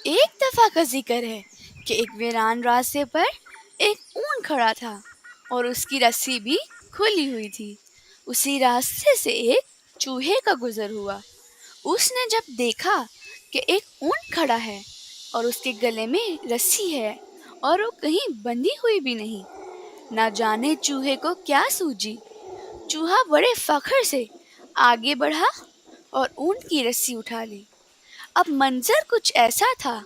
ایک دفعہ کا ذکر ہے کہ ایک ویران راستے پر ایک اونٹ کھڑا تھا اور اس کی رسی بھی کھلی ہوئی تھی۔ اسی راستے سے ایک چوہے کا گزر ہوا۔ اس نے جب دیکھا کہ ایک اونٹ کھڑا ہے اور اس کے گلے میں رسی ہے اور وہ کہیں بندھی ہوئی بھی نہیں، نہ جانے چوہے کو کیا سوجی۔ چوہا بڑے فخر سے آگے بڑھا اور اونٹ کی رسی اٹھا لی۔ اب منظر کچھ ایسا تھا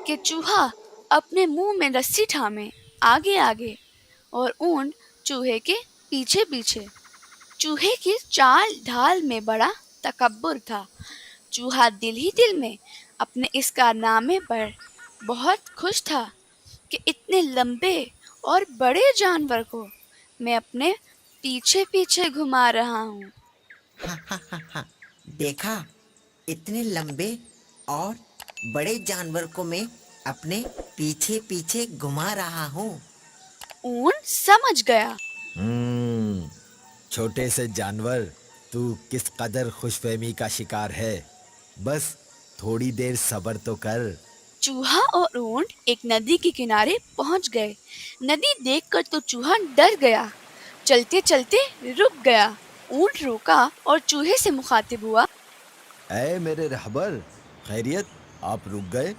کہ چوہا اپنے منہ میں رسی تھامے آگے آگے اور اونٹ چوہے کے پیچھے پیچھے۔ چوہے کی چال ڈھال میں بڑا تکبر تھا۔ چوہا دل ہی دل میں اپنے اس کارنامے پر بہت خوش تھا کہ اتنے لمبے اور بڑے جانور کو میں اپنے پیچھے پیچھے گھما رہا ہوں۔ ہاں ہاں ہاں ہاں، دیکھا، اتنے لمبے اور بڑے جانور کو میں اپنے پیچھے پیچھے گھما رہا ہوں۔ اونٹ سمجھ گیا۔ چھوٹے سے جانور، تو کس قدر خوش فہمی کا شکار ہے، بس تھوڑی دیر صبر تو کر۔ چوہا اور اونٹ ایک ندی کے کنارے پہنچ گئے۔ ندی دیکھ کر تو چوہا ڈر گیا، چلتے چلتے رک گیا۔ اونٹ روکا اور چوہے سے مخاطب ہوا۔ اے میرے رہبر، خیریت، آپ رک گئے؟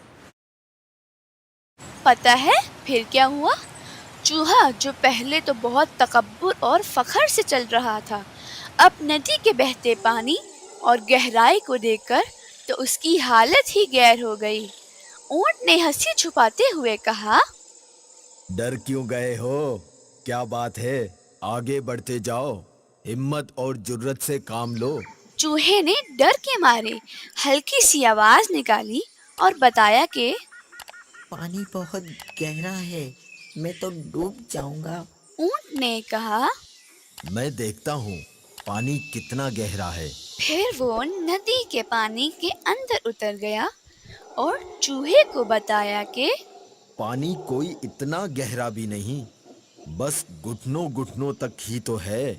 پتہ ہے پھر کیا ہوا؟ چوہا جو پہلے تو بہت تکبر اور فخر سے چل رہا تھا، اب ندی کے بہتے پانی اور گہرائی کو دیکھ کر تو اس کی حالت ہی غیر ہو گئی۔ اونٹ نے ہنسی چھپاتے ہوئے کہا، ڈر کیوں گئے ہو؟ کیا بات ہے؟ آگے بڑھتے جاؤ، ہمت اور جرت سے کام لو۔ چوہے نے ڈر کے مارے ہلکی سی آواز نکالی اور بتایا کہ پانی بہت گہرا ہے، میں تو ڈوب جاؤں گا۔ اونٹ نے کہا۔ میں دیکھتا ہوں پانی کتنا گہرا ہے۔ پھر وہ ندی کے پانی کے اندر اتر گیا اور چوہے کو بتایا کہ پانی کوئی اتنا گہرا بھی نہیں، بس گھٹنوں گھٹنوں تک ہی تو ہے۔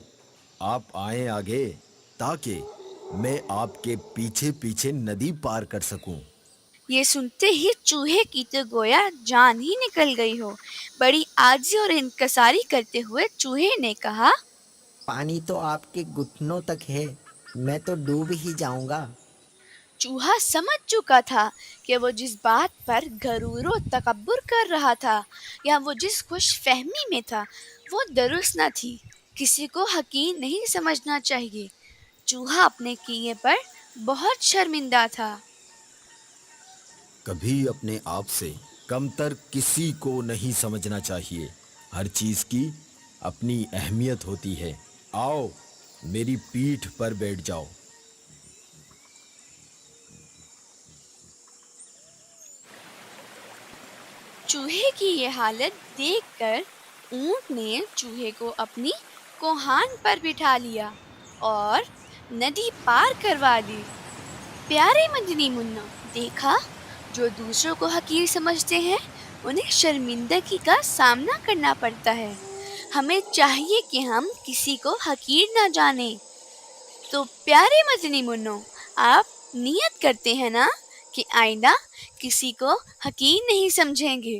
آپ آئیں آگے تاکہ میں آپ کے پیچھے پیچھے ندی پار کر سکوں۔ یہ سنتے ہی چوہے کی تو گویا جان ہی نکل گئی ہو۔ بڑی عاجزی اور انکساری کرتے ہوئے چوہے نے کہا، پانی تو آپ کے گھٹنوں تک ہے، میں تو ڈوب ہی جاؤں گا۔ چوہا سمجھ چکا تھا کہ وہ جس بات پر غرور و تکبر کر رہا تھا یا وہ جس خوش فہمی میں تھا وہ درست نہ تھی۔ کسی کو حقیر نہیں سمجھنا چاہیے۔ چوہا اپنے کیے پر بہت شرمندہ تھا۔ کبھی اپنے آپ سے کمتر کسی کو نہیں سمجھنا چاہیے۔ ہر چیز کی اپنی اہمیت ہوتی ہے۔ آؤ میری پیٹھ پر بیٹھ جاؤ۔ چوہے کی یہ حالت دیکھ کر اونٹ نے چوہے کو اپنی کوہان پر بٹھا لیا اور ندی پار کروا دی۔ پیارے مدنی منوں، دیکھا، جو دوسروں کو حقیر سمجھتے ہیں انہیں شرمندگی کا سامنا کرنا پڑتا ہے۔ ہمیں چاہیے کہ ہم کسی کو حقیر نہ جانیں۔ تو پیارے مدنی منوں، آپ نیت کرتے ہیں نا کہ آئندہ کسی کو حقیر نہیں سمجھیں گے۔